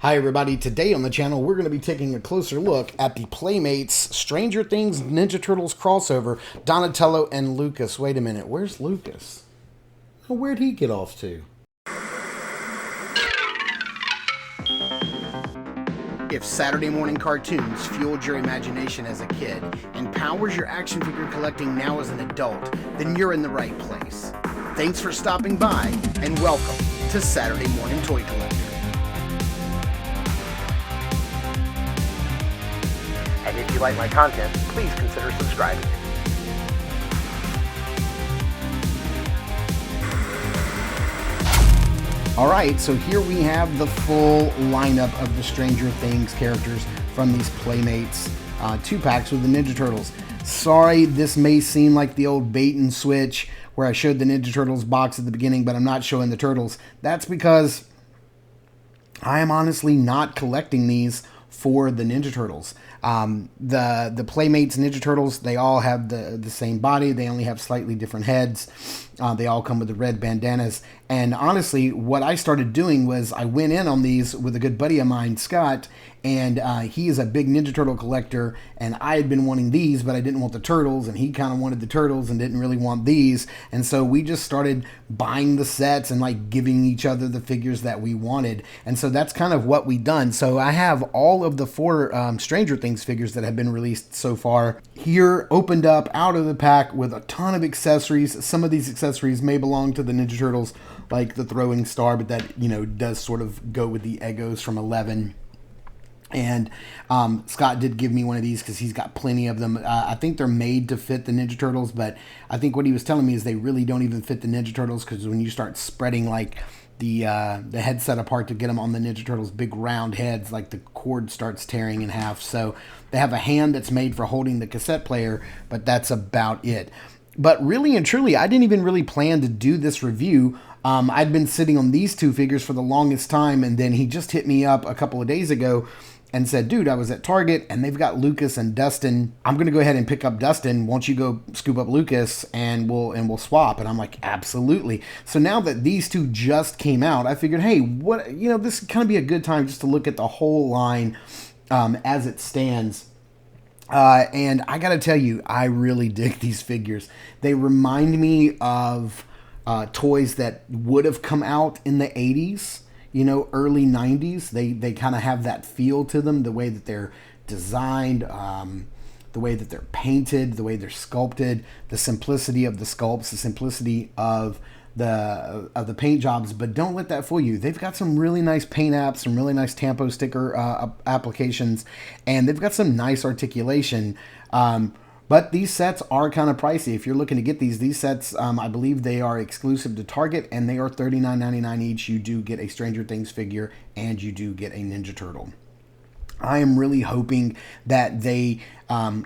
Hi everybody, today on the channel we're going to be taking a closer look at the Playmates Stranger Things Ninja Turtles crossover, Donatello and Lucas. Wait a minute, where's Lucas? Oh, where'd he get off to? If Saturday morning cartoons fueled your imagination as a kid and powers your action figure collecting now as an adult, then you're in the right place. Thanks for stopping by and welcome to Saturday Morning Toy Collector. And if you like my content, please consider subscribing. Alright, so here we have the full lineup of the Stranger Things characters from these Playmates 2-packs with the Ninja Turtles. Sorry, this may seem like the old bait and switch where I showed the Ninja Turtles box at the beginning, but I'm not showing the Turtles. That's because I am honestly not collecting these for the Ninja Turtles. The Playmates Ninja Turtles, they all have the same body. They only have slightly different heads. They all come with the red bandanas. And honestly, what I started doing was I went in on these with a good buddy of mine, Scott, and he is a big Ninja Turtle collector, and I had been wanting these, but I didn't want the Turtles, and he kind of wanted the Turtles and didn't really want these. And so we just started buying the sets and like giving each other the figures that we wanted. And so that's kind of what we done. So I have all of the 4 Stranger Things figures that have been released so far here, opened up out of the pack with a ton of accessories. Some of these accessories may belong to the Ninja Turtles, like the throwing star, but that, you know, does sort of go with the Eggos from 11. And Scott did give me one of these because he's got plenty of them. I think they're made to fit the Ninja Turtles, but I think what he was telling me is they really don't even fit the Ninja Turtles, because when you start spreading like the headset apart to get them on the Ninja Turtles' big round heads, like the cord starts tearing in half. So they have a hand that's made for holding the cassette player, but that's about it. But really and truly, I didn't even really plan to do this review. I'd been sitting on these 2 figures for the longest time, and then he just hit me up a couple of days ago and said, dude, I was at Target and they've got Lucas and Dustin. I'm going to go ahead and pick up Dustin. Won't you go scoop up Lucas and we'll swap? And I'm like, absolutely. So now that these 2 just came out, I figured, hey, what, you know, this could kind of be a good time just to look at the whole line as it stands. And I got to tell you, I really dig these figures. They remind me of toys that would have come out in the 80s. You know, early 90s. They kind of have that feel to them, the way that they're designed, the way that they're painted, the way they're sculpted, the simplicity of the sculpts, the simplicity of the paint jobs. But don't let that fool you. They've got some really nice paint apps, some really nice Tampo sticker applications, and they've got some nice articulation. But these sets are kind of pricey. If you're looking to get these sets, I believe they are exclusive to Target, and they are $39.99 each. You do get a Stranger Things figure, and you do get a Ninja Turtle. I am really hoping that they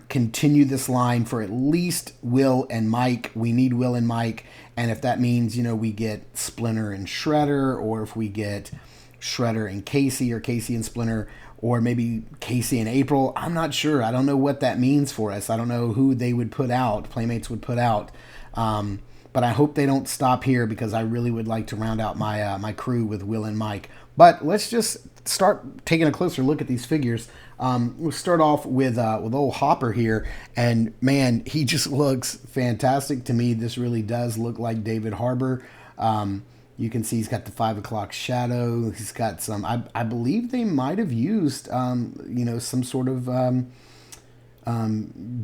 continue this line for at least Will and Mike. We need Will and Mike, and if that means, you know, we get Splinter and Shredder, or if we get Shredder and Casey, or Casey and Splinter, or maybe Casey and April. I'm not sure. I don't know what that means for us. I don't know who they would put out, Playmates would put out. But I hope they don't stop here, because I really would like to round out my my crew with Will and Mike. But let's just start taking a closer look at these figures. We'll start off with old Hopper here, and man, he just looks fantastic to me. This really does look like David Harbour. You can see he's got the 5 o'clock shadow. He's got some, I believe they might have used, you know, some sort of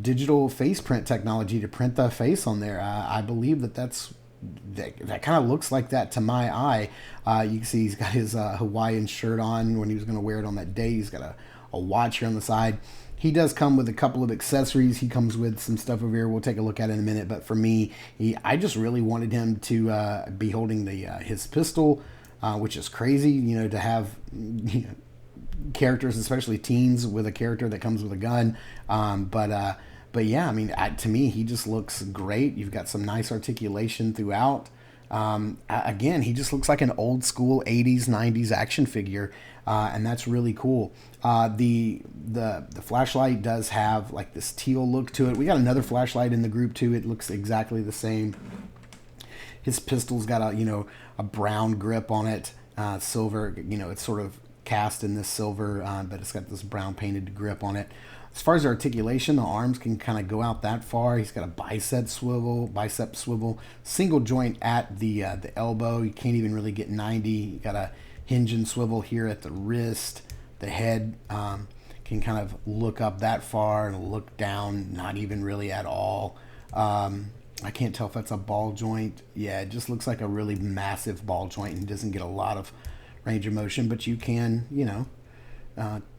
digital face print technology to print the face on there. I believe that kind of looks like that to my eye. You can see he's got his Hawaiian shirt on when he was going to wear it on that day. He's got a watch here on the side. He does come with a couple of accessories. He comes with some stuff over here we'll take a look at in a minute. But for me, I just really wanted him to be holding his pistol, which is crazy, you know, to have, you know, characters, especially teens, with a character that comes with a gun. But yeah, I mean, to me, he just looks great. You've got some nice articulation throughout. Again, he just looks like an old school 80s, 90s action figure, and that's really cool. The flashlight does have like this teal look to it. We got another flashlight in the group too. It looks exactly the same. His pistol's got a brown grip on it, silver. It's sort of cast in this silver, but it's got this brown painted grip on it. As far as articulation, the arms can kind of go out that far. He's got a bicep swivel, single joint at the elbow. You can't even really get 90. You got a hinge and swivel here at the wrist. The head can kind of look up that far and look down, not even really at all. I can't tell if that's a ball joint. Yeah, it just looks like a really massive ball joint and doesn't get a lot of range of motion, but you can,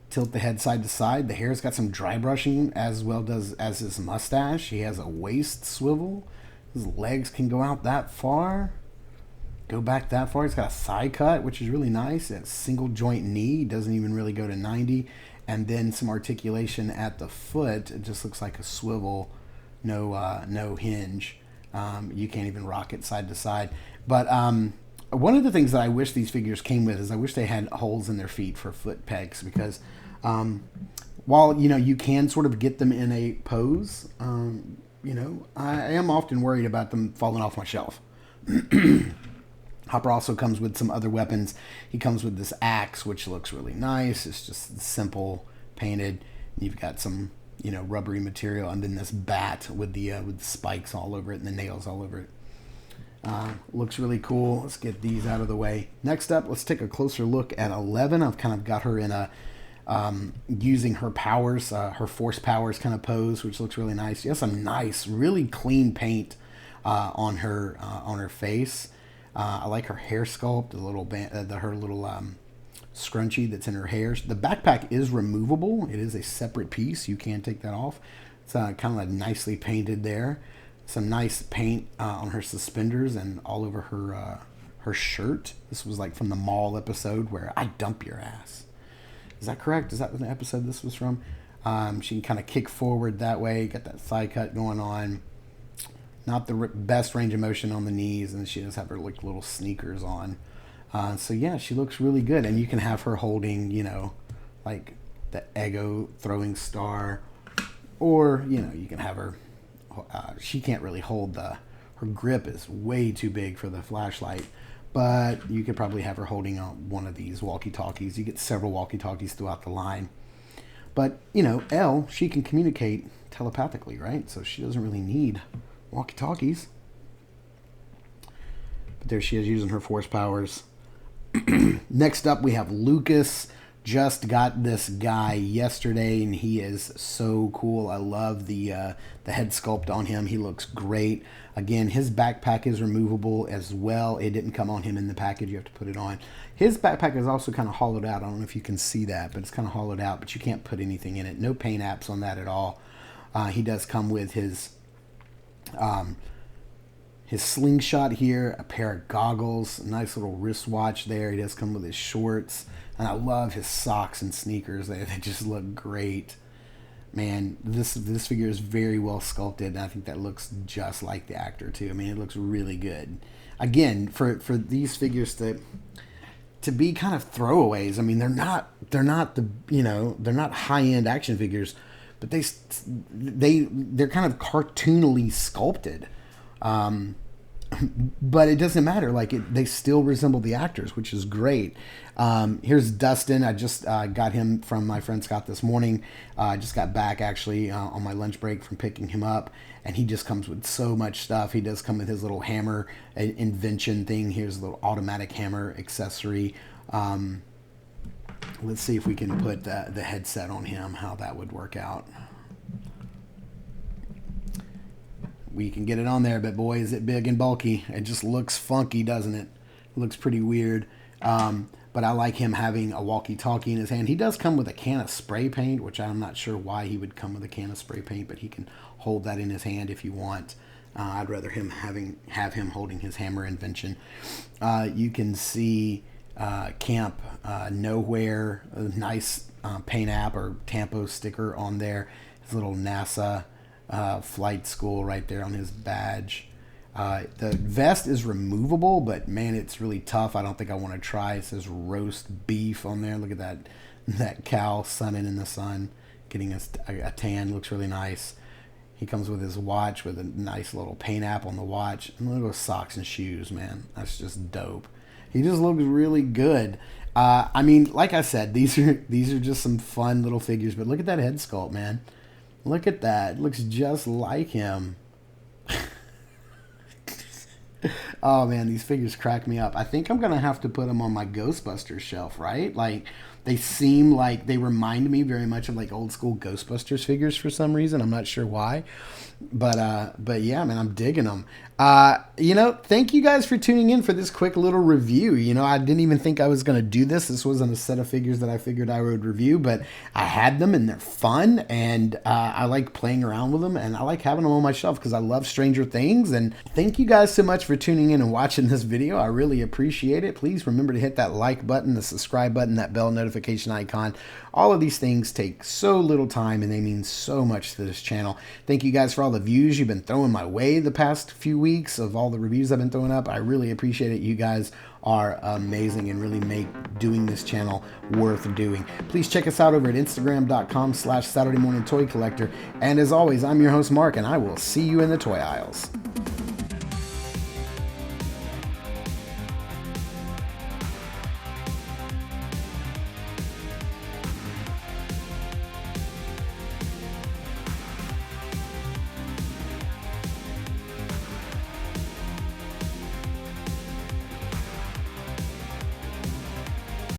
tilt the head side to side. The hair's got some dry brushing as well as his mustache. He has a waist swivel. His legs can go out that far, go back that far. He's got a thigh cut, which is really nice. A single joint knee, doesn't even really go to 90. And then some articulation at the foot. It just looks like a swivel, no hinge. You can't even rock it side to side. But one of the things that I wish these figures came with is I wish they had holes in their feet for foot pegs, because while you can sort of get them in a pose, I am often worried about them falling off my shelf. Hopper also comes with some other weapons. He comes with this axe, which looks really nice. It's just simple, painted. You've got some rubbery material, and then this bat with the spikes all over it and the nails all over it. Looks really cool. Let's get these out of the way. Next up, let's take a closer look at 11. I've kind of got her in a using her powers, her force powers kind of pose, which looks really nice. She has some nice, really clean paint on her face. I like her hair sculpt, her little scrunchie that's in her hair. The backpack is removable. It is a separate piece. You can take that off. It's kind of like nicely painted there. Some nice paint on her suspenders and all over her shirt. This was like from the mall episode where I dump your ass. Is that correct? Is that the episode this was from? She can kind of kick forward that way. Got that thigh cut going on. Not the best range of motion on the knees, and she does have her like little sneakers on. So yeah, she looks really good, and you can have her holding, like the Eggo throwing star, or you can have her. She can't really hold her grip is way too big for the flashlight, but you could probably have her holding one of these walkie-talkies. You get several walkie-talkies throughout the line, but Elle, she can communicate telepathically, right? So she doesn't really need walkie-talkies. But there she is using her force powers. Next up, we have Lucas. Just got this guy yesterday, and he is so cool. I love the head sculpt on him. He looks great. Again, his backpack is removable as well. It didn't come on him in the package. You have to put it on. His backpack is also kind of hollowed out. I don't know if you can see that, but it's kind of hollowed out, but you can't put anything in it. No paint apps on that at all. He does come with his slingshot here, a pair of goggles, a nice little wristwatch there. He does come with his shorts, and I love his socks and sneakers. They just look great. Man, this figure is very well sculpted, and I think that looks just like the actor too. I mean, it looks really good. Again, for these figures to be kind of throwaways. I mean, they're not they're not high-end action figures, but they're kind of cartoonily sculpted. But it doesn't matter. They still resemble the actors, which is great. Here's Dustin. I just got him from my friend Scott this morning. I just got back actually on my lunch break from picking him up, and he just comes with so much stuff. He does come with his little hammer invention thing. Here's a little automatic hammer accessory. Let's see if we can put the headset on him, how that would work out. We can get it on there, but boy, is it big and bulky. It just looks funky, doesn't it? It looks pretty weird. But I like him having a walkie-talkie in his hand. He does come with a can of spray paint, which I'm not sure why he would come with a can of spray paint, but he can hold that in his hand if you want. I'd rather have him holding his hammer invention. You can see Camp Nowhere, a nice paint app or Tampo sticker on there. His little NASA flight school right there on his badge. The vest is removable, but man, it's really tough. I don't think I want to try. It says roast beef on there. Look at that cow sunning in the sun, getting a tan. Looks really nice. He comes with his watch with a nice little paint app on the watch. And look at those socks and shoes, man. That's just dope. He just looks really good. I mean, like I said, these are just some fun little figures. But look at that head sculpt, man. Look at that. It looks just like him. Oh man, these figures crack me up. I think I'm gonna have to put them on my Ghostbusters shelf, right? Like they seem like they remind me very much of like old school Ghostbusters figures for some reason. I'm not sure why, but yeah, man, I'm digging them. Thank you guys for tuning in for this quick little review. I didn't even think I was gonna do this. This wasn't a set of figures that I figured I would review, but I had them and they're fun, and I like playing around with them, and I like having them on my shelf because I love Stranger Things. And thank you guys so much for tuning in and watching this video. I really appreciate it. Please remember to hit that like button, the subscribe button, that bell notification icon. All of these things take so little time and they mean so much to this channel. Thank you guys for all the views you've been throwing my way the past few weeks of all the reviews I've been throwing up. I really appreciate it. You guys are amazing and really make doing this channel worth doing. Please check us out over at Instagram.com/Saturday Morning Toy Collector. And as always, I'm your host, Mark, and I will see you in the toy aisles.